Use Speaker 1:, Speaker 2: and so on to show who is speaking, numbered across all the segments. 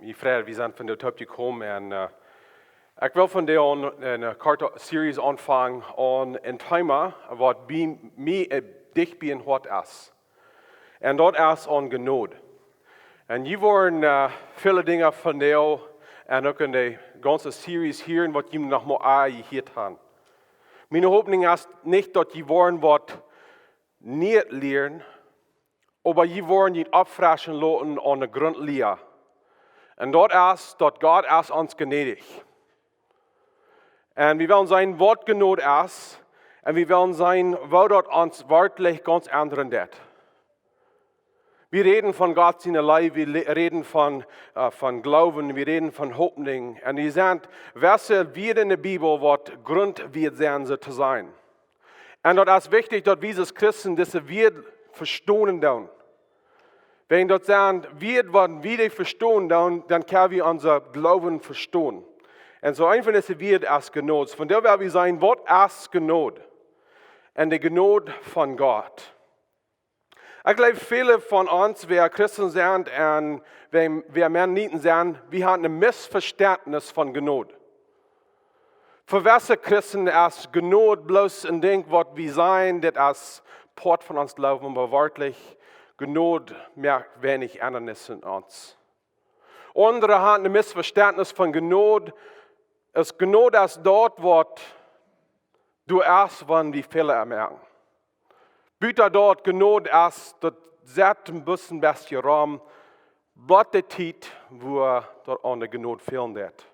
Speaker 1: Je Fred, we zijn van de top gekomen en ik wil van de een korte series aanvangen aan een thema wat bij mij dicht bij het is. En dat is aan genade. En je worden vele dingen van jou en ook in de ganze series hier wat je nog maar aangehoord hebt. Mijn hoopning is niet dat je worden wat niet leren, maar je worden niet afvragen laten aan de grondleer. En dat is dat God is ons gnädig. En we willen zijn wat genade is. En we willen zijn wat dat ons werkelijk ganz anderen deed. We reden van God zijn Leib, we reden van Glauben, we reden van hoopning. En die zijn welke weer in de Bibel wat grond wird zijn ze te zijn. En dat is wichtig dat we als Christen deze weer verstaan doen. Wenn dat zijn wird, wat wir verstehen, dan können wir unser Glauben verstehen. En zo een van deze wird is genade. Van daar wil we zijn, wat is genade? En de genade van God. Ik geloof, viele van ons, wir Christen zijn en wir men niet zijn, we hebben een misverständnis van genade. Voor welke Christen is genade bloos een ding wat we zijn, dat is part van ons Glauben, maar werkelijk genade merkt wenig Ändernis in uns. Andere haben ein Missverständnis von Genade. Genade ist dort, was du erst, wenn wir Fehler merken. Büter dort, Genade ist, das setzt ein bisschen besser Raum, was die Zeit, wo dort an der Genade fehlen wird.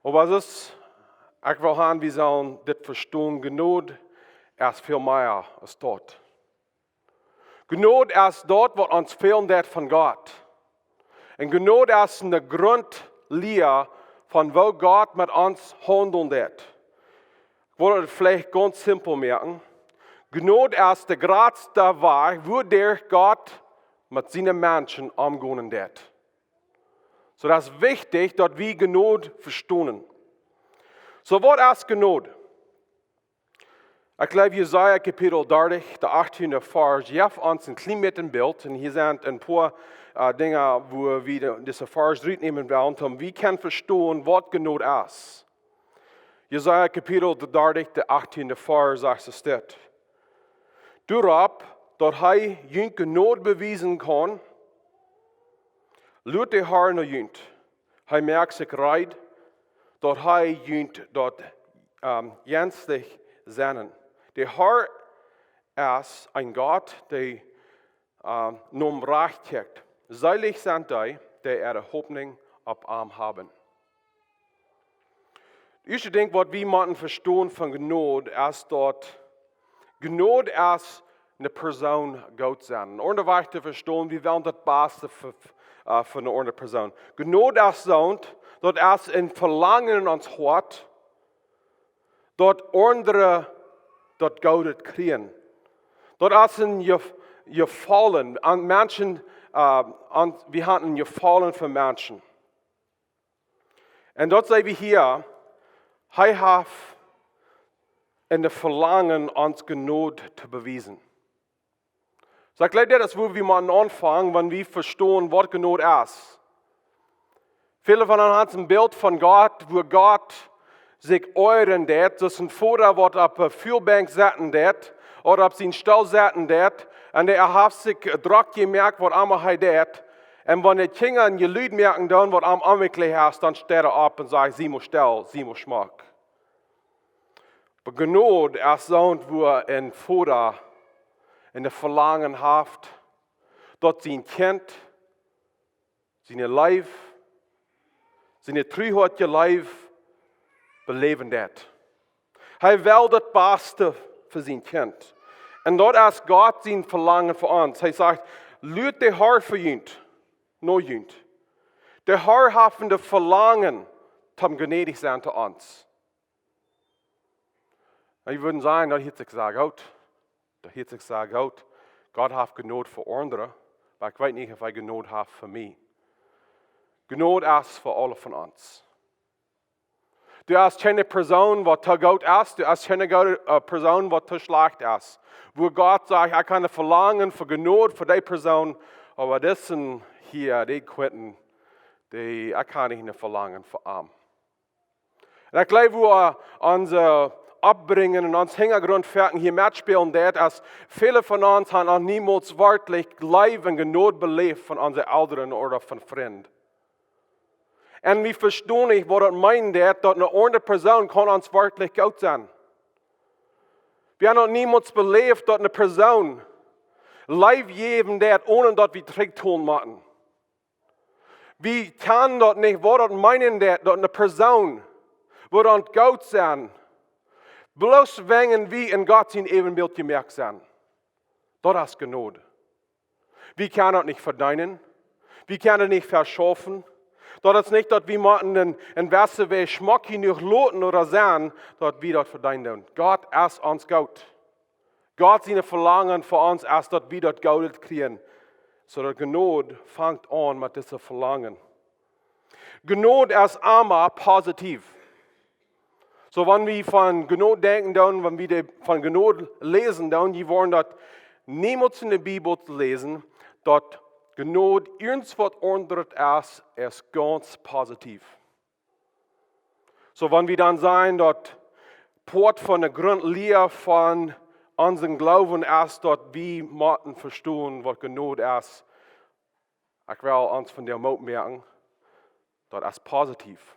Speaker 1: Aber es ist, ich will haben, wir sollen das verstehen, Genade ist viel mehr als dort. Genade ist dort, was uns fehlen wird von Gott. Und Genade ist eine Grundlehre, von wo Gott mit uns handeln wird. Ich wollte das vielleicht ganz simpel merken. Genade ist der größte Weg, wo der Gott mit seinen Menschen umgehen wird. So das ist wichtig, dass wir Genade verstehen. So was ist Genade? Ich glaube, Jesaja Kapitel 30, der 18. Vers, geeft uns ein klein Bild. Und hier sind ein paar Dinge, wo wir diese Vers nehmen wollen, um wir können verstehen, was Genade ist. Jesaja Kapitel 30, der 18. Vers, sagt es dit. Doorop, dat hij jünk Genade bewijzen kan, laat de Heer naar jünk. Hij merkt zich reid, dat hij jünk dat jenstig zijn. De Heer is een God die nom recht kijkt. Seilig zijn die de hoopning op hem hebben. Het eerste ding wat we moeten verstaan van genade is dat genade is een persoon God zijn. Een andere weg te verstaan, we willen het beste van een andere persoon. Genade is zo, dat is een verlangen in ons hart, dat andere dat God het krijgen. Dat is een je vallen. Aan mensen, we hebben je vallen van mensen. En dat zijn we hier. Hij heeft in de verlangen ons genade te bewijzen. So ik geloof dat is waar we moeten aanvangen, wanneer we verstaan wat genade is. Viele van ons hebben een beeld van God, waar God zich euren deed, dus een vader wat op een vuurbank zetten deed, of op zijn stal zetten deed, en hij heeft zich druk gemerkt wat allemaal hij deed. En wanneer de kinderen en je luid merken dan wat am aanwikkelen is, dan staat hij op en zegt, zie maar stil, zie maar smaak. Maar genade is zo'n waar een vader in de verlangen heeft, dat zijn kind, zijn leven, zijn truhartige leven, beleven dat. Hij wil het beste voor zijn kind. En dat is God zijn verlangen voor ons. Hij zegt, laat de Heer voor jullie, nooit jullie. De Heer heeft de verlangen om gnädig zijn te ons. En je würden zeggen, dat heeft zich zo goed. Dat heeft zich zo goed. God heeft genade voor anderen, maar ik weet niet of hij genade heeft voor mij. Genade is voor alle van ons. Du hast keine Person, die zu gut ist, du hast keine Person, die zu schlecht ist. Wo Gott sagt, ich kann verlangen für Genade für die Person, aber das hier, die Quentin, die ik kan niet verlangen voor arm. En ik geloof, we onze opbrengen en ons hintergrondwerken hier mitspielen, dat als viele von uns haben noch niemals wirklich Liebe und Genot beleefd von unseren Eltern oder von Freunden. Und wir verstehen nicht, was das meint, dass eine andere Person kann uns wirklich gut sein. Wir haben noch niemals beleefd, dass eine Person Liebe geben wird, ohne dass wir Trick tun machen. Wir können das nicht, was das meinen, dass eine Person wird uns gut sein, bloß wenn wir in Gott sein Ebenbild gemerkt sind. Das ist Genot. Wir können das nicht verdienen. Wir können das nicht verschaffen. Das ist nicht, dass wir machen in Wässer wie Schmack nicht loten oder sehen, dass wir das verdienen. Gott ist uns gut. Gott seine Verlangen für uns ist, dass wir das Geld kriegen. So dass Genot fängt an mit diesem Verlangen. Genot ist immer positiv. So, wenn wir von Genot denken, dann, wenn wir von Genot lesen, dann, die wollen das niemals in der Bibel lesen, dass Genot irgendwas anderes ist ganz positiv. So, wenn wir dann sagen, dass Port von der Grundlehre von unserem Glauben ist, dass wir müssen verstehen, was Genot ist, ich will uns von der Mut merken, das ist positiv.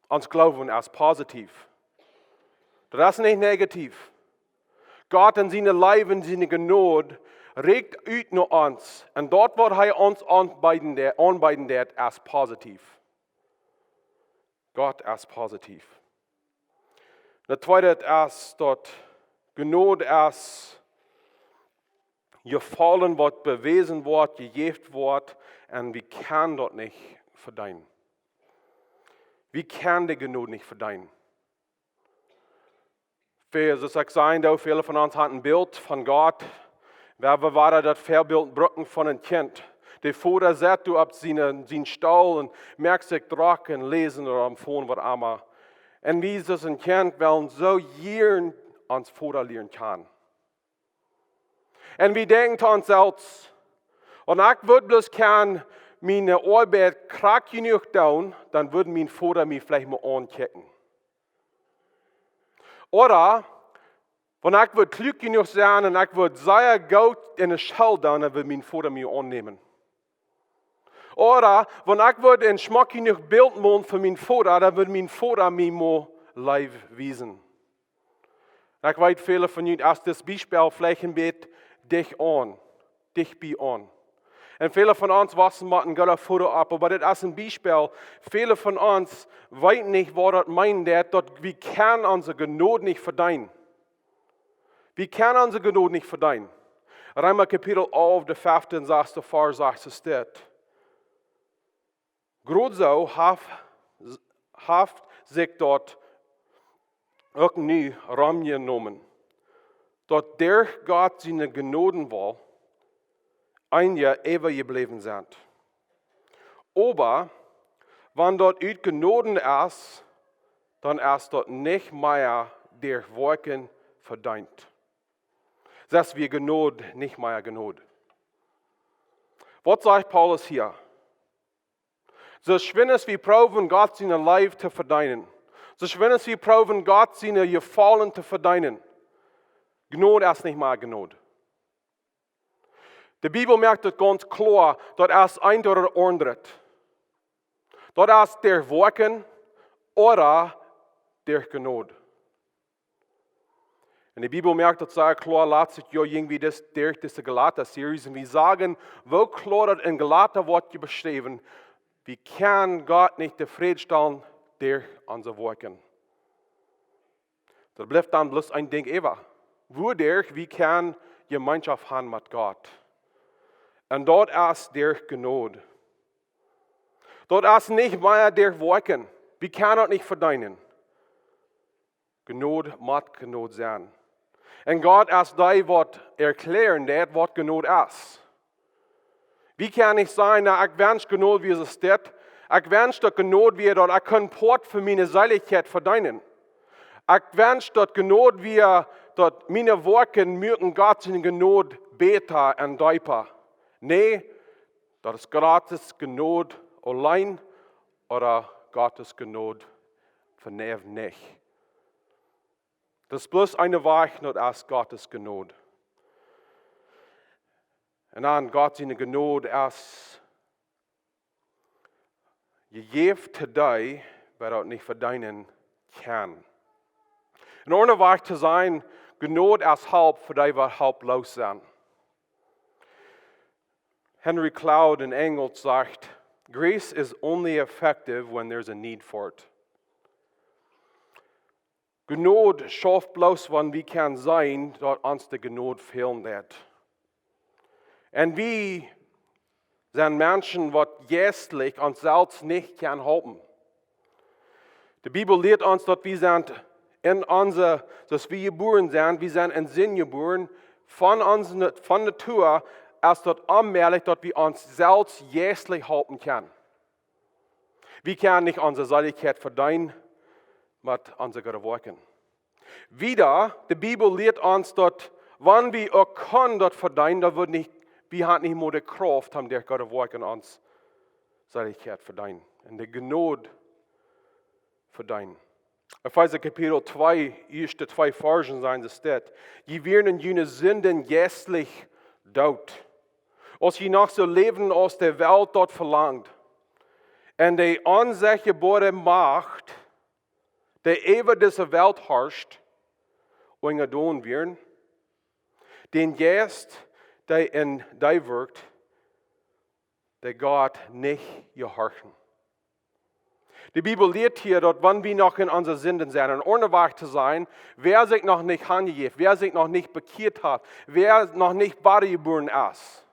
Speaker 1: Uns Glauben ist positiv. Das ist nicht negativ. Gott in seine Liebe, in seine Genot regt uit naar uns. En dort wat hij ons aanbieden deed, is positief. Gott ist positiv. Das zweite ist, dass Genot ist, gefallen wird, bewiesen wird, gegeben wird, und wir können das nicht verdienen. Wir können die Genot nicht verdienen. Zoals ik zei, viele von uns haben ein Bild von Gott. Wer war das Verbild Brücken von einem Kind? Der Vater sagt, du ab seinen Stall und merkt sich trocken, lesen oder am Phone, was immer. Und wie ist das ein Kind, weil so jeden ans Vater lernen kann. Und wir denken zu uns selbst, und ich würde bloß gern meine Arbeit krack genug tun, dann würde mein Vater mich vielleicht mal ankicken. Oder, wenn ich würde klug genug sein und ich würde sehr gut in der Schule tun, dann würde mein Vater mich annehmen. Oder, wenn ich würde ein schmack genug Bild machen für meinen Vater, dann würde mein Vater mich mal live wiesen. Ich weiß, viele von Ihnen, als das Beispiel vielleicht ein bisschen dich bei an. Und viele von uns wissen, man ein guter Foto ab, aber das ist ein Beispiel. Viele von uns wissen nicht, was das meint, dass wir können unsere Genot nicht verdienen. Wir können unsere Genot nicht verdienen. Römer Kapitel 11, der 5. und 6. Vers sagt es steht. Gerade so haft sich dort irgendwie Raum genommen, dass der Gott seine Genoden will, ein Jahr ewig geblieben sind. Aber, wenn dort uit Genoden ist, dann ist dort nicht mehr der Wolken verdient. Das ist wie Genot, nicht mehr Genot. Was sagt Paulus hier? So schön ist wir proben, Gott seine Leib zu verdienen. So schön ist wir proben, Gott seine Gefallen zu verdienen. Genot ist nicht mehr Genot. Die Bibel merkt das ganz klar, dass es ein oder andere. Das ist der Wolken oder der Genot. Und die Bibel merkt das sehr klar, lässt sich ja irgendwie durch diese Galater-Serie. Und wir sagen, wo klar das in Galater wird beschrieben, wir können Gott nicht zufriedenstellen durch unsere Wolken. Das bleibt dann bloß ein Ding ewig. Wodurch wir können Gemeinschaft haben mit Gott. Und dort ist der Genot. Dort ist nicht mehr der Wolken. Wir können das nicht verdienen. Genot muss Genot sein. Und Gott ist der, was erklären, was Genot ist. Wie kann ich sagen, ich wünsche Genot, wie es steht. Ich wünsche, dass Genot wie dort, ich kann Port für meine Seiligkeit verdienen. Ich wünsche, dass Genot wie dort meine Wolken mögen Gott seine Genot beten und deipen. Nee, das ist gratis Genot allein oder Gottes Gnade verneemt nicht. Das ist bloß eine Wahrheit, nur als Gottes Gnade. Und dann Gott seine Gnade als gegeben today, weil er nicht verdienen kann. In ohne Wahrheit zu sein, Gnade als Halb für die, was halblos sind. Henry Cloud in Englisch sagt, grace is only effective when there's a need for it. Gnade schafft bloß, wann wir kann sein, dort uns die Gnade fehlen wird. Und wir sind Menschen, die jährlich uns selbst nicht kann halten. Die Bibel lehrt uns, dass wir sind dass wir geboren sind, wir sind in Sinn geboren, von Natur, als dort allmählich, dass wir uns selbst jährlich halten können. Wir können nicht unsere Seiligkeit verdienen, mit unserer Gewirken. Wieder, die Bibel lehrt uns, dass, wenn wir auch können, dort verdienen, da wird nicht, wir haben nicht mehr die Kraft, haben der Gewirken uns Seiligkeit verdienen. Und die Gnade verdienen. Epheser Kapitel 2, erste 2 Versen sagen, es steht, je werden in jene Sünden jästlich dort. Als je nach so leben, als der Welt dort verlangt. Und die an sich geborene Macht, der über diese Welt herrscht, ungeduldig werden, den Geist, der in dir wirkt, der Gott nicht gehorchen. Die Bibel lehrt hier, dass wenn wir noch in unseren Sünden sind, und ohne wahr zu sein, wer sich noch nicht angegeben, wer sich noch nicht bekehrt hat, wer noch nicht geboren ist,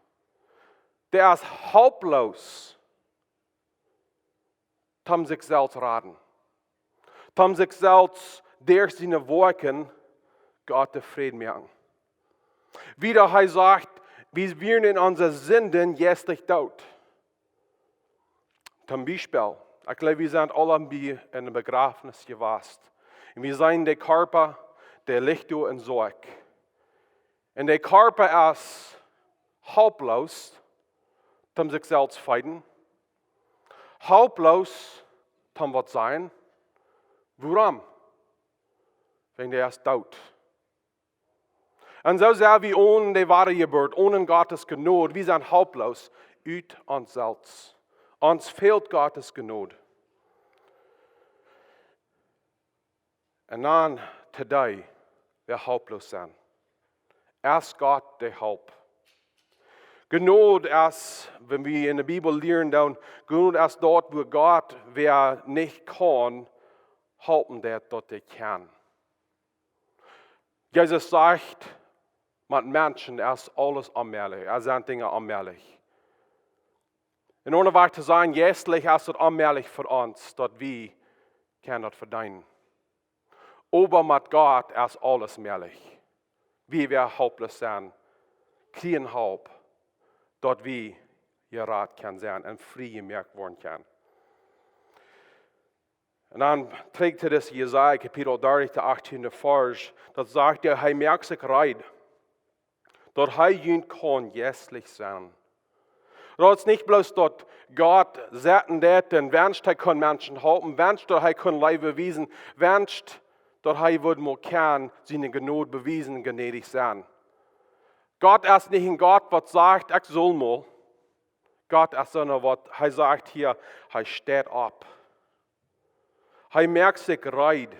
Speaker 1: der ist halblos, um sich selbst raten, um sich selbst durch seine Worte Gott den Frieden machen. Wieder er sagt, wir werden in unseren Sünden jästlich tot. Zum Beispiel, ich glaube, wir sind alle in einem Begräbnis gewesen. Und wir sind der Körper, der liegt in Sorg. Und der Körper ist halblos, um sich selbst zu fighten. Halblos, um was sein. Warum? Wegen der ist tot. Und so sehr wie ohne die wahre Geburt, ohne Gottes Gnade, wir sind halblos, uit uns selbst. Uns fehlt Gottes Gnade. Und dann, today, wir halblos sind. Erst Gott, der Halb. Gnade ist, wenn wir in der Bibel lernen, dann Gnade ist dort, wo Gott, wer nicht kann, halten der dort der kann. Jesus sagt, mit Menschen ist alles allmählich, sind Dinge allmählich. In ohne wahr zu sein, jästlich ist es allmählich für uns, dass wir können das verdienen. Aber mit Gott ist alles mählich. Wir halblos sein, kein Halb, dort wir gerat kann sein und frei gemerkt worden kann. Und dann trägt er das Jesaja Kapitel 30, 18. Vers, das sagt er merkt sich reid, dort jüngst kann jästlich sein. Das ist nicht bloß, dass Gott sagen wird, und wünscht, er kann Menschen halten, wünscht, dass er kann Leib beweisen, wünscht, dass er wird mal kann, seine Gnade beweisen, gnädig sein. Gott ist nicht ein Gott, was sagt, ich soll mal. Gott ist sondern, was er sagt hier, er steht ab. Er merkt sich reid,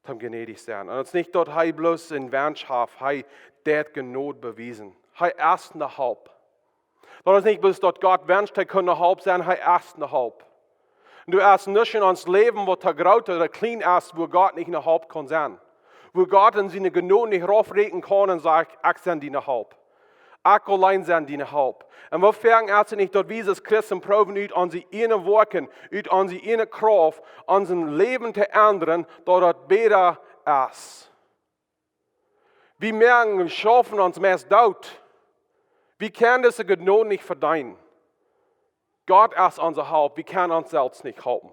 Speaker 1: zum gnädig sein. Und es ist nicht, dass er bloß in Wunsch hat, er hat Gnade bewiesen. Er ist eine Halb. Das ist nicht bloß, dass Gott wünscht, er kann eine Halb sein, er ist eine Halb. Und du hast nicht in uns Leben, wo der Graut oder klein ist, wo Gott nicht eine Halb kann sein. Wo Gott in seine Gnade nicht raufreden kann und sagt, ich bin die Halb. Ich allein sind die Halb. Und wir fangen erst nicht, dass wir Jesus Christus proben, uit unsere eine Worten, uit unsere eine Kraft, unser Leben zu ändern, dass das besser ist. Wir merken, wir schaffen uns meist dort. Wir können diese Gnade nicht verdienen. Gott ist unser Haupt, wir können uns selbst nicht halten.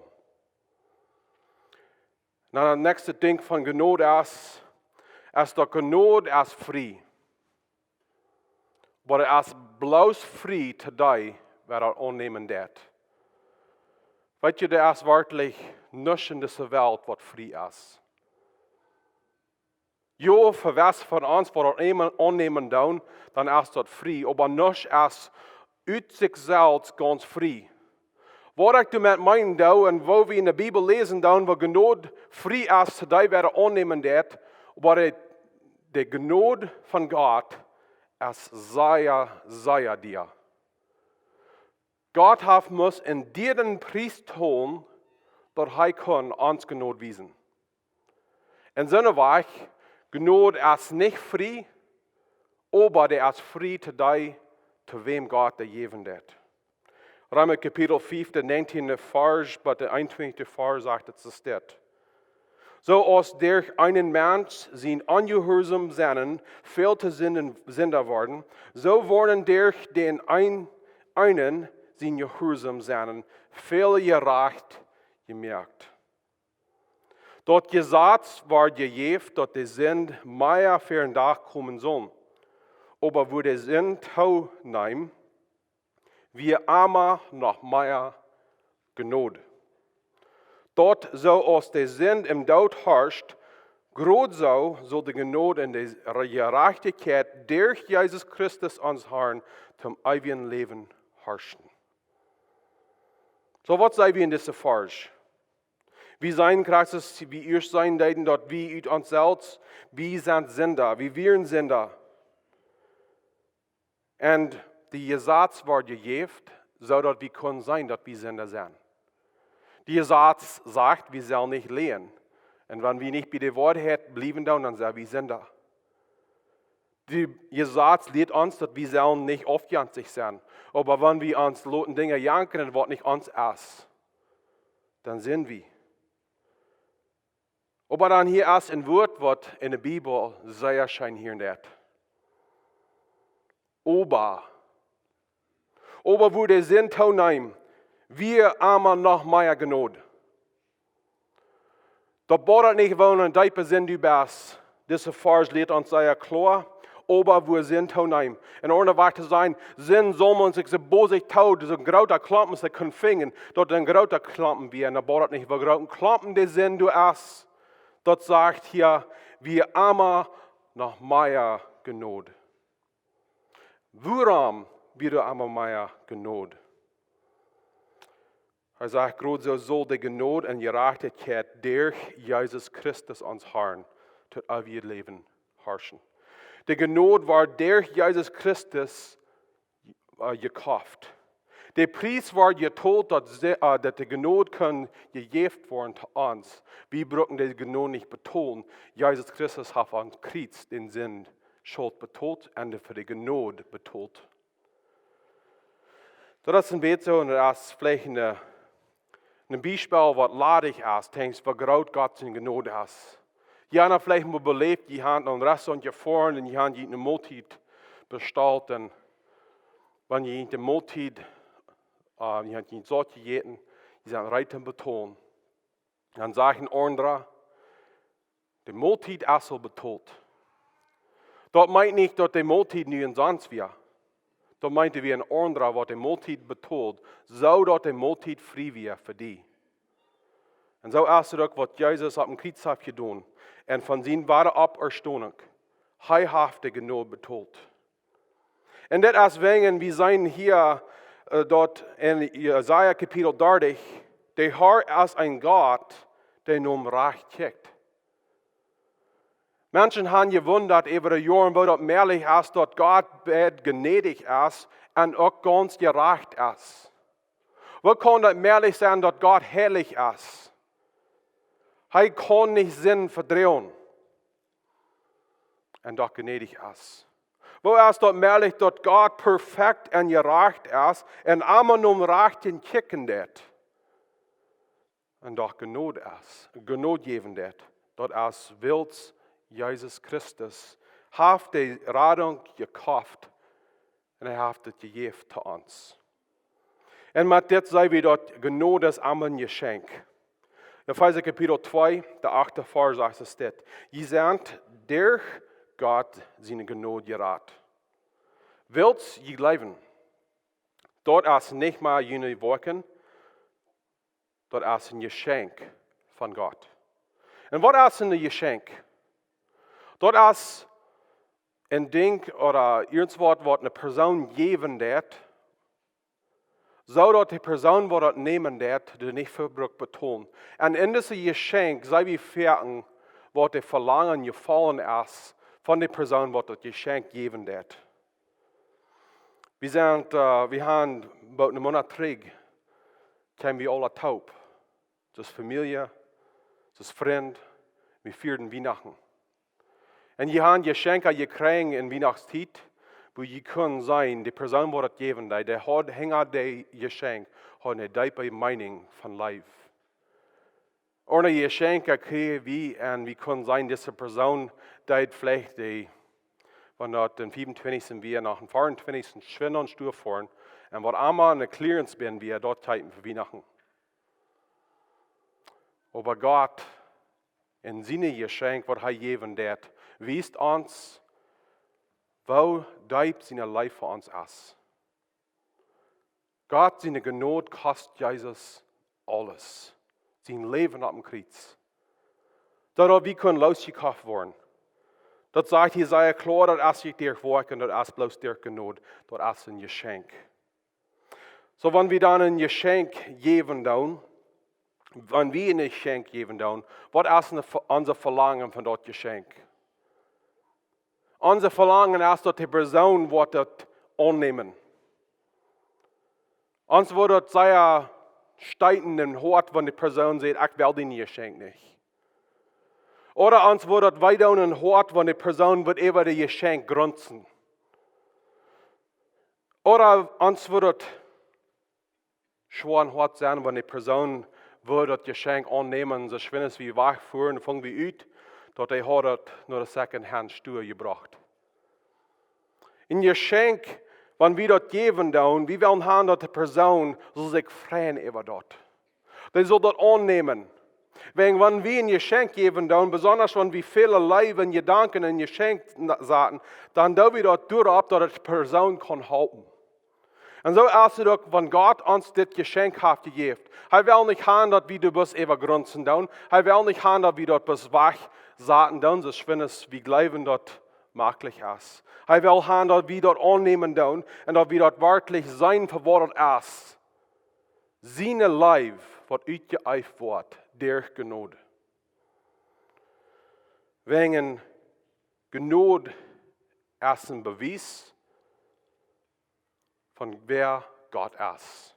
Speaker 1: Dann das nächste Ding von Gnade ist, dass Gnade ist frei. Aber er ist bloß frei today, wer dat annehmen det. Weet je, er is werkelijk niets in deze wereld wat vrij is. Jo, voor was van ons wat dat annehmen doen, dan is dat vrij. Aber niets is uit zichzelf ganz vrij. Wat ik met mijn doe en wat we in de Bijbel lezen doen, waar genade vrij is, die werden annehmen dat, aber de genade van God is zeer dir. Gott heeft ons in dieren prijs toon, dat hij kan ons genade wiesen. En zijn weg, genade is niet vrij, aber der is vrij te die, te wem Gott de geven dat. Römer Kapitel 5, de 19e Vers, but de 21e Vers sagt het so steht. So als durch einen Mensch zijn ungehorsam zijn, veel te Sünder worden, so worden durch den einen zijn gehorsam zijn, veel gerecht gemerkt. Dat Gesetz war gegeven dat de Sünd mehr für einen Tag kommen soll. Aber wo de Sünd teilnehmen, wir immer noch mehr Gnade. Dort so als de Sünd im Tod herrscht, groot so de Gnade en de Gerechtigkeit durch Jesus Christus ons Herrn zum ewigen Leben herrschen. So was sei wir in dieser Vers? Wie sein Christus, wie ihr sein deuten dort, wie ut uns selbst, wie sind Sünder, wie wir Sünder. Und die Gesetz war gegeben, so dass wir können sein, dass wir Sünder sind. Die Gesetz sagt, wir sollen nicht lehen. Und wenn wir nicht bei der Wahrheit bleiben, dann sind wir Sünder. Die Gesetz lehrt uns, dass wir sollen nicht aufjanzig sein. Aber wenn wir uns loten Dinge janken und was nicht uns ist, dann sind wir. Aber dann hier ist ein Wort, was in der Bibel sehr schön hier nicht. Aber wo der Sinn teilnehmen, wir haben noch mehr Gnade. Da baut nicht wollen, dass wir sind du bist. Diese Vers lehrt uns sehr klar. Aber wo sind teilnehmen. Und ohne wahr zu sein, sind soll man sich so bosig taut, so ein grauter Klampen sich können fingen, dort ein grauter Klampen wir, und da baut nicht, wo grauten Klampen der sind du es. Dort sagt hier, wir haben noch mehr Gnade. Warum wird du einmal mehr Gnade? Er sagt, gerade so soll die Gnade und Gerechtigkeit durch Jesus Christus uns Herrn zu ewigem Leben herrschen. Die Gnade war durch Jesus Christus gekauft. Der Preis war geteilt, dass die Gnade kann gegeben werden zu uns. Wir brauchen die Gnade nicht betonen. Jesus Christus hat uns Kreuz den Sinn Schuld betont und für die Gnade betont. Das ist ein bisschen so, und das ist vielleicht ein Beispiel, was ladig ist, denkst, wie groß Gott in Gnade ist. Die haben vielleicht mal belebt, die haben ein Restaurant gefahren und die haben eine Multit bestellt. Und wenn die eine Multit, die haben eine Sorte gegessen, die sind reiten betont. Dann sagen andere, die Multit ist so betont. Das meint nicht, dass die Multit nicht sonst wäre. Das meint wie ein anderer, was die Multit betont, so dass die Multit frei wäre für die. Und so ist es auch, was Jesus auf dem Kreuz hat getan. Und von seiner wahre Auferstehung, hat die Gnade betont. Und das ist wegen, wir sein hier dort in Jesaja Kapitel 30, der Herr ist ein Gott, der nun Recht kriegt. Menschen haben gewundert über die Jahre, wo das mehrlich ist, dass Gott gnädig ist und auch ganz gerecht ist. Wo kann das mehrlich sein, dass Gott herrlich ist? Er kann nicht Sinn verdrehen und doch gnädig ist. Wo ist das mehrlich, dass Gott perfekt und gerecht ist und immer nur Recht in Kicken wird und doch Gnade ist, Gnade geben wird, das ist Wills Jesus Christus hat die Rettung gekauft und hat es gegeben zu uns. Und mit dem sei wir dort Gnade ist einmal ein Geschenk. In Epheser Kapitel 2, der 8. Vers sagt es dort. Ihr seid durch Gott seine Gnade gerat. Willst ihr leben? dort ist nicht mal jene Wolken, dort ist ein Geschenk von Gott. Und was ist ein Geschenk? Dort ist ein Ding oder irgendwas, was eine Person geben wird, so dass die Person, die das nehmen wird, die nicht verbrucht betont. Und in diesem Geschenk, sei wie fertig, was die Verlangen gefallen ist, von der Person, die das Geschenk geben wird. Wir haben about einen Monat zurück, kamen wir alle taub. Das Familie, das Freund, wir feierten Weihnachten. Und wir haben Geschenke gekriegt in Weihnachtszeit, wo je können sein, die Person, die das geben, der hat hänger der Geschenk, hat eine tiefe Meinung von Life. Ohne Geschenke kriegen wir, und wir können sein, diese Person, die vielleicht, wenn das den 25. wir nach dem 24. schwimmen und Stuhl fahren, und was einmal eine Clearance bin, wir dort Zeiten für Weihnachten. Aber Gott, in seinem Geschenk, was er geben wird, weist uns, wo deib seine Leib für uns ist. Gott, seine Gnade kostet Jesus alles. Sein Leben auf dem Kreuz. Dadurch wir können losgekauft werden. Das sagt Jesaja klar, das ist dir Werk und das ist bloß dir Gnade. Das ist ein Geschenk. So, wenn wir dann ein Geschenk geben, wenn wir ein Geschenk geben, was ist unser Verlangen von das Geschenk? Unser Verlangen ist, dass die Person wird das annehmen. Uns wird das sehr steiten im Hort, wenn die Person sagt, ich will dein Geschenk nicht. Oder uns wird das weiter in den Hort, wenn die Person wird über das Geschenk grunzen. Oder uns wird das schwer in Hort sein, wenn die Person wird das Geschenk annehmen, so wenn es wie wegführen, fangen wir ut, dass er hat nur das Second-Hand-Stuhl gebracht. In Geschenk, wenn wir das geben, wir wollen haben, dass die Person soll sich freuen über das. Die soll das annehmen. Wenn wir ein Geschenk geben, besonders wenn wir viele Leben, Gedanken in Geschenk sagen, dann tun wir das durch, dass die Person kann halten. Und so ist es auch, wenn Gott uns das Geschenk hat gegeben. Er will nicht haben, dass wir das übergrunzen. Er will nicht haben, dass wir das wach sagen, so wenn es wie Glauben dort möglich ist. Er will haben, dass wir das annehmen und dass wir das wirklich sein, für was es ist. Seine Leib, was ausgeeift wird, durch Gnade. Wegen Gnade ist ein Beweis von wer Gott ist.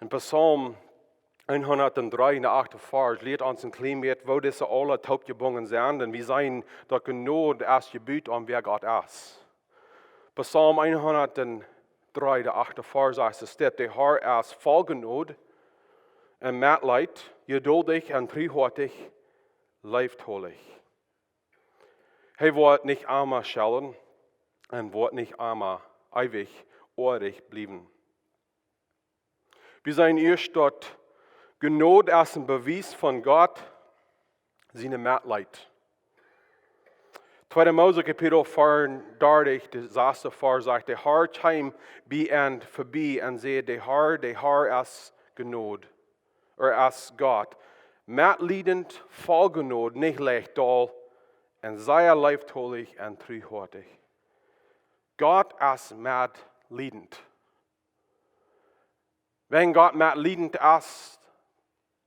Speaker 1: In Psalm 103, in der 8. Vers, lehrt uns ein klein bisschen, wo diese alle taubgebunden sind, und wir sehen, dass Gnade erst gebüht an wer Gott ist. Psalm 103, der 8. Vers, heißt es, der Herr ist voll Gnade und Mitleid, geduldig und treuherzig, leibtüchtig. Er wird nicht einmal schellen und wird nicht einmal ewig ohrig bleiben. Wir sehen erst dort, Gnade ist ein Beweis von Gott, seine Mitleid. 2. Mose Kapitel 34, der 6. Vers sagt, der Herr kam bei und vorbei und sehe, der Herr ist Gnade, ist Gott. Mitleidend, voll Gnade, nicht leicht doll, und sehr leibtüchtig und treuherzig. Gott ist mitleidend. Wenn Gott mitleidend ist,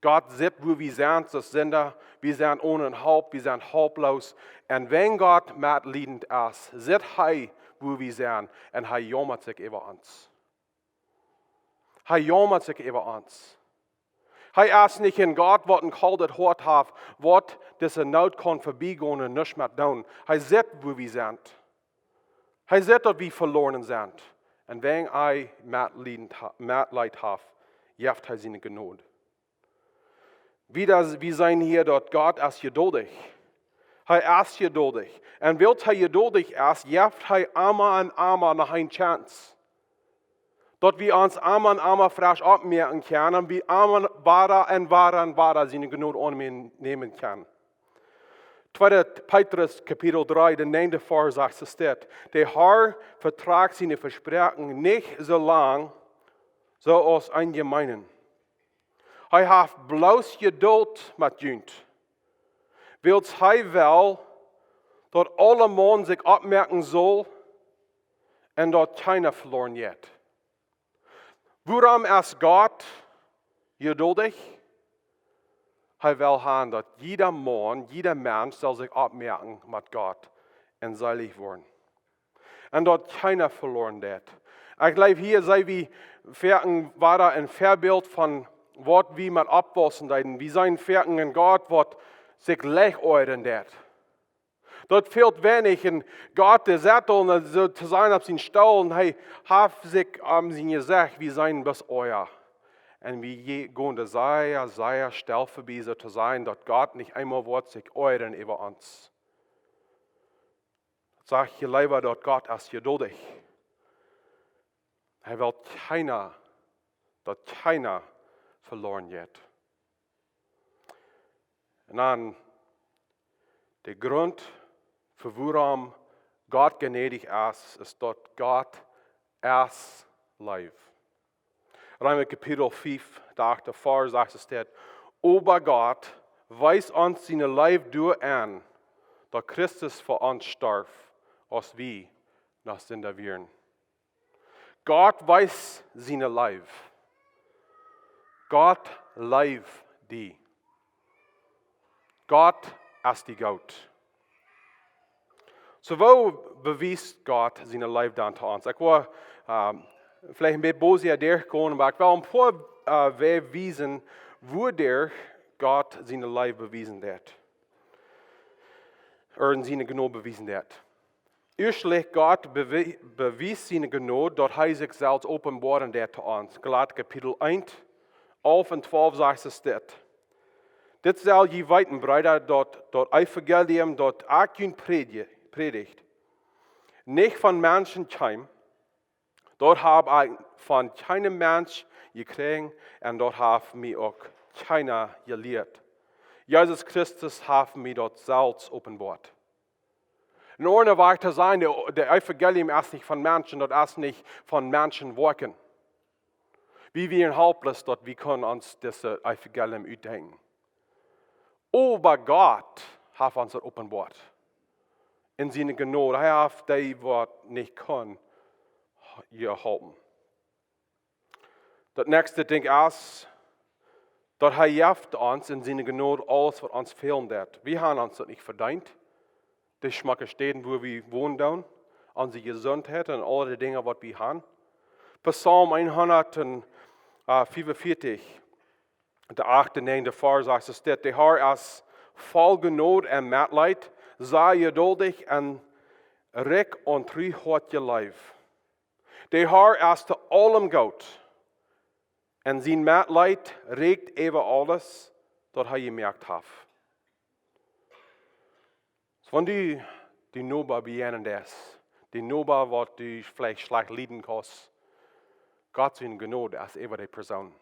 Speaker 1: Gott sieht, wo wir sind, das sind wir sind ohne Halt, wir sind haltlos. Und wenn Gott mitleidend ist, sieht er, wo wir sind, und er jammert sich über uns. Er jammert sich über uns. Er ist nicht ein Gott, der ein kaltes Hort hat, was diese Not kann vorbeigehen und nichts mehr tun. Er sieht, wo wir sind. Er sieht, dass wir verloren sind. Und wenn er Mitleid hat, gibt er seine Gnade. Wir sehen hier, dass Gott ist geduldig. Er ist geduldig. Und weil er geduldig ist, gibt er einmal und einmal noch eine Chance. Dass wir uns einmal und einmal frisch abmerken können und wir einmal weiter seine Gnade annehmen können. 2. Petrus Kapitel 3, der 9. Vers sagt es dort. Der Herr vertragt seine Versprechen nicht so lang, so als einige meinen. Hij heeft bloos geduld met junt. Wils hij wel dat alle man zich opmerken zal en dat keiner verloren jet. Waarom is God geduldig? Hij wil gaan dat jeder man, jeder mens zal zich opmerken met God en selig worden. En dat keiner verloren wird. Ik geloof hier, sei wie Verken war da ein Vorbild von wat wie met opwassen deiden. Wie zijn Verken in Gott, wat sich leg euren dat. Dat fehlt wenig in Gott der Zettel und so zu sein auf seinen Stuhl und hij hat sich sein gesagt, wie sein bis euer. Und wie gehen Jesaja Stellverweise zu sein, dass Gott nicht einmal wird sich euren über uns. Sag ich lieber, dass Gott ist geduldig. Er will dass keiner verloren wird. Und dann der Grund, für warum Gott gnädig ist, dass Gott ist live. Römer Kapitel 5, der 8. Vers sagt es dort, aber Gott weist uns seine Leib durch an, dass Christus für uns starb, als wir noch sind da wären. Gott weist seine Leib. Gott leib die. Gott ist die Gott. So wo beweist Gott seine Leib dann zu uns? Ich war vielleicht ein bisschen böse durchgegangen, aber ich will ein paar beweisen, wo der Gott seine Leib bewiesen hat. Oder seine Gnade bewiesen hat. Erstlich Gott bewies seine Gnade, dass er sich selbst offenbaren hat zu uns. Galater Kapitel 1, 11 und 12 sagt es dort. Dit soll je weten, Brüder, dat Evangelium, dat ik u predigt, nicht von Menschen kam, dort habe ich von keinem Mensch gekriegt und dort hat mir auch keiner gelehrt. Jesus Christus hat mir dort selbst offenbart. In Ordnung war zu sein, der Evangelium ist nicht von Menschen, das ist nicht von Menschen wirken. Wie wir helpless, dort wir können uns das Evangelium utdenken. Aber Gott hat uns das offenbart. In seiner Gnade, er hat die, was nicht kann, geholfen. Das nächste Ding ist, dass er hilft uns in seiner Gnade alles, was uns fehlen wird. Wir haben uns das nicht verdient. Die schmacke Städten, wo wir wohnen, unsere Gesundheit und alle die Dinge, was wir haben. Psalm 145, der 8. und 9. Vers sagt es, der Herr ist voll Gnade und Mitleid, sei geduldig und reck und treu hat ihr Leib. Der Herr ist zu allem gut und sein Mitleid regt über alles, das er gemerkt hat. Wenn du die Noba beginnen das, die Noba, was du vielleicht schlecht leiden kannst, Gott seine Gnade ist über die Person.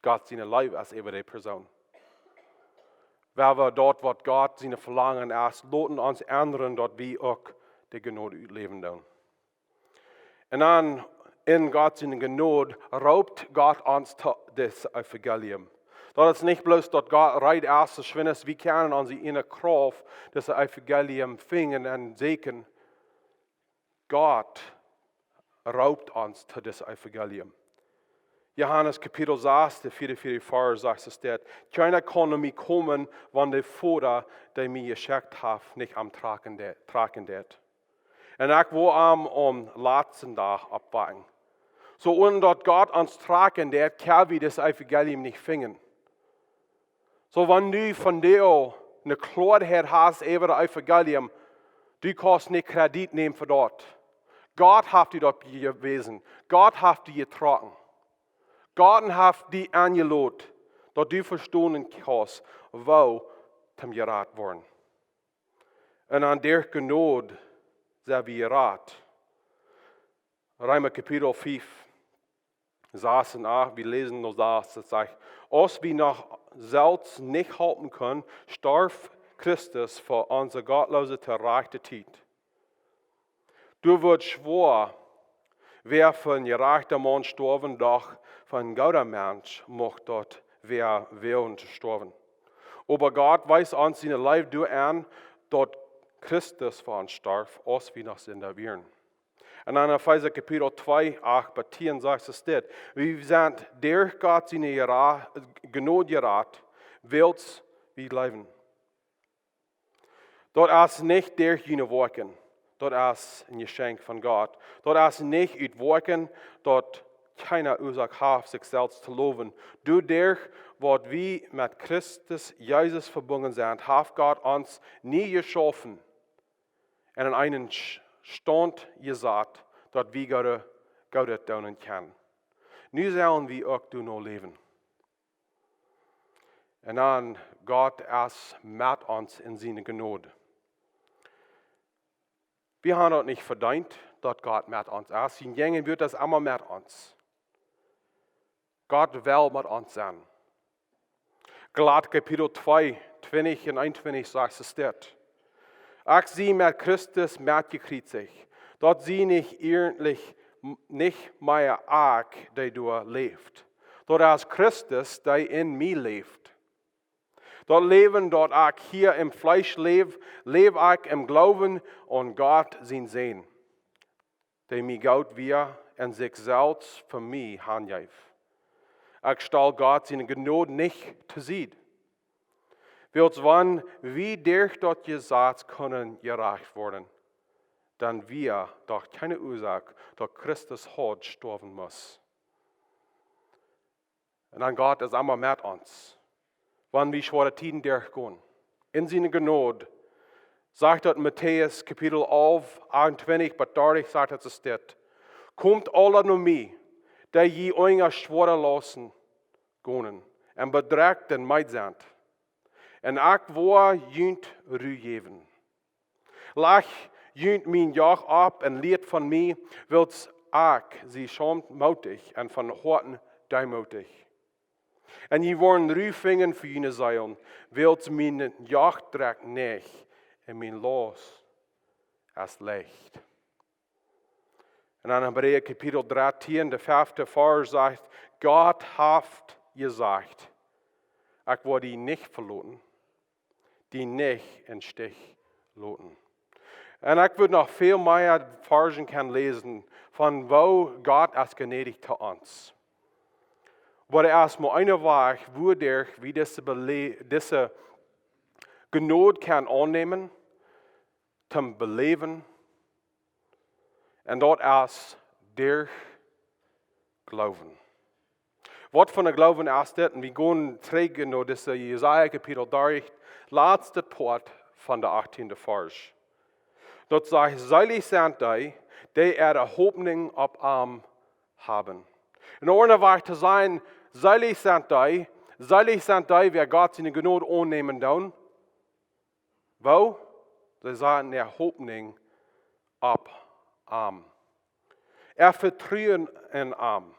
Speaker 1: Gott seine Leib ist über die Person. Weil wir dort, was Gott seine Verlangen ist, loten uns anderen, dort wir auch die Gnade leben tun. Und dann, in Gott seine Gnade, raubt Gott uns das Evangelium. Das ist nicht bloß, dass Gott reit erst so schön ist, wir können unsere innere Kraft das Evangelium finden und sehen. Gott raubt uns das Evangelium. Johannes Kapitel 6, der 4. Vers sagt es dort, keiner kann mir kommen, wenn der Vater, der mir geschickt hat, nicht am Tragen wird. Und ich will am letzten Tag abwarten. So, und dort Gott uns tragen wird, können wir das Evangelium nicht finden. So, wenn du von dir eine Klarheit hast über das Evangelium, du kannst nicht Kredit nehmen für dort. Gott hat dich dort gewesen. Gott hat dich getragen. Gott hat dich angeladen, dass du verstehen kannst, wo zum Gerat worden. Und an der Gnade sind wir gerat. Römer Kapitel 5, saßen auch, wir lesen noch das sagt, als wir noch selbst nicht halten können, starb Christus für unsere gottlose, terreichte Zeit. Du wirst schwor, wer für ein gerechter Mann sterben, doch für ein guter Mensch macht dort wer und sterben. Aber Gott weiß uns seine Leib du an, dort Christus für uns starb, als wir noch sind da wären. Und in Epheser Kapitel 2, 8 bis 10 sagt es dit: Wir sind durch Gott seine Gnade gerat, wills wir leben. Dort ist nicht durch jene Worken, dort ist ein Geschenk von Gott. Dort ist nicht uit Worken, dort keine Ursache hat, sich selbst zu loben. Durch was wir mit Christus Jesus verbunden sind, hat Gott uns nie geschaffen und in einen Stand gesagt, dass wir Gott tun können. Nu sollen wir auch noch leben. Und dann Gott ist mit uns in seine Gnade. Wir haben das nicht verdient, dass Gott mit uns ist. In Jängen wird das immer mit uns. Gott will mit uns sein. Galater Kapitel 2, 20 und 21 sagt es dort. Auch sie mit Christus mitgekriegt, dort sie nicht irgendwie nicht mehr arg, der du lebst. Dort ist Christus, der in mir lebt. Dort leben, dort auch hier im Fleisch lebe ich im Glauben und Gott sein Sehen. Der mir Gott wir und sich selbst für mich handelt. Ich stelle Gott seine Gnade nicht zu sehen. Wills wann wie durch dort gesagt können gereicht worden, dann wir doch keine Ursache, dass Christus Hort sterben muss. Und dann Gott ist immer mit uns. Wann wir schwere Tiden durchgehen. In seine Gnade, sagt dort Matthäus Kapitel 11, 21 bis 30, sagt es dort. Kommt alle nur mir, der je euer schwere lassen gehen, und bedrückt den Meid sind. Und ich war jünt Ruhe geben. Lach jünt mein Joch ab und leert von mir, wills ich sie schämt mutig und von Horten demutig. Und je waren Rüfingen für jene Seilen, wills mein Joch trägt nicht, und mein Los ist leicht. Und in Hebräer Kapitel 13, der 5. Vers sagt, Gott hat gesagt, ich werde die nicht verloren, die nicht in Stich loten. Und ich würde noch viel mehr Versen können lesen, von wo Gott ist gnädig zu uns. Aber erstmal eine Weg, wodurch wir diese Gnade kann annehmen, zum Beleben, und dort ist durch Glauben. Was von der Glauben ist das? Und wir gehen zurück in das Jesaja Kapitel 3, letzte Part von der 18. Vers. Dort sagt, selig sind die ihre Hoffnung auf Arm haben. In ohne Weise zu sein, selig sind die, wer Gott seine Gnade annehmen tun. Wo? Sie sagen, ihre Hoffnung auf Arm. Vertrauen in Arm.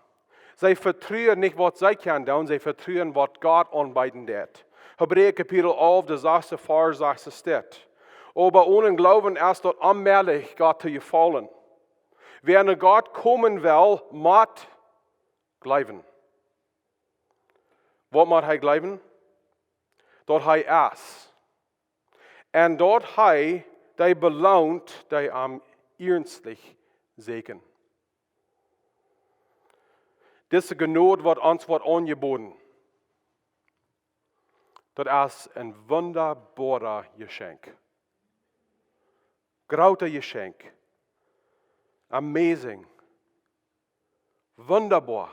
Speaker 1: Sie vertrauen nicht, was sie können tun, sie vertrauen, was Gott anbieten wird. Hebräer Kapitel 11, der 6. Vers sagt es dort. Aber ohne Glauben ist dort unmöglich, Gott zu gefallen. Wer nach Gott kommen will, muss glauben. Was muss er glauben? Dort er ist. Und dort der belohnt, der am ernstlich Segen. Diese Gnade wird uns angeboten. Das ist ein wunderbarer Geschenk. Großer Geschenk. Amazing. Wunderbar.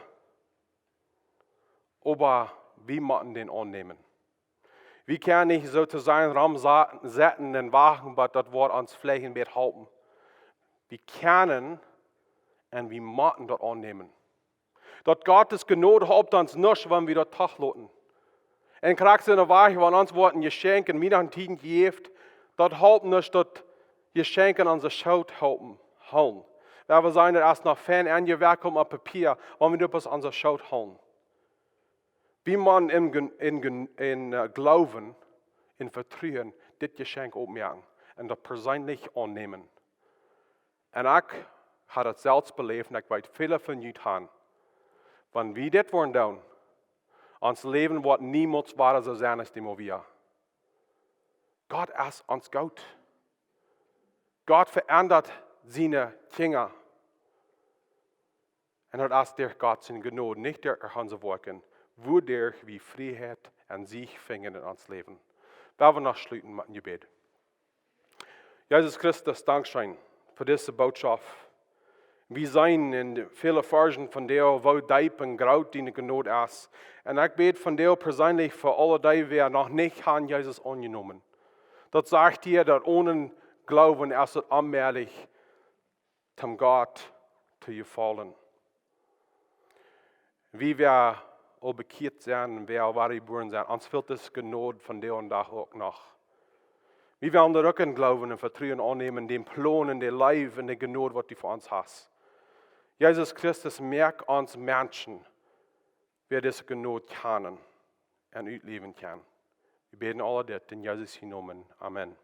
Speaker 1: Aber wir müssen den annehmen. Wir können nicht sozusagen Raum setzen und warten, bis das Wort uns Flächen wird halten. Wir können und wir müssen das annehmen. Dass Gottes Gnade halbt uns nicht, wenn wir das Tag lassen. Und kriegst du eine Wahrheit, wenn uns Worten Geschenke in meinen Tiden gibt, das halbt nicht, dass Geschenke an unserer Schuld halten. Weil wir sagen, das ist noch fern angewerkt auf Papier, wenn wir das an unserer Schuld halten. Wie man in Glauben, in Vertrauen, dit geschenk opmerken en dat persoonlijk aannemen. En ik had het zelfs beleefd, en ik weet vele van jullie gaan. Want wie dit worden doen, ons leven wordt niemand zwaarder zo zijn als die wir. God is ons goed. God verandert zijn Kinder. En dat is door God zijn genade, niet door onze werken, wodurch we vrijheid en zich vinden in ons leven. Laten we nog sluiten met een gebed. Jesus Christus, dankzij voor deze boodschap. We zijn in viele Versen van jou, wo diep en groot die genade is. En ik bid van jou persoonlijk voor alle die we nog niet aan Jezus aangenomen. Dat zegt hier, dat ohne Glauben ist es unmöglich, zum Gott zu gefallen. Wie wir al bekehrt zijn, wie al waar geboren zijn, ons fehlt es Gnade von der und Tag auch noch. Wie wir an der Rücken glauben und Vertrauen annehmen, den Plan und den Leib und die Gnade, was du für uns hast. Jesus Christus, merk uns Menschen, wer diese Gnade kennen und ausleben kann. Wir beten alle das in Jesus Namen. Amen.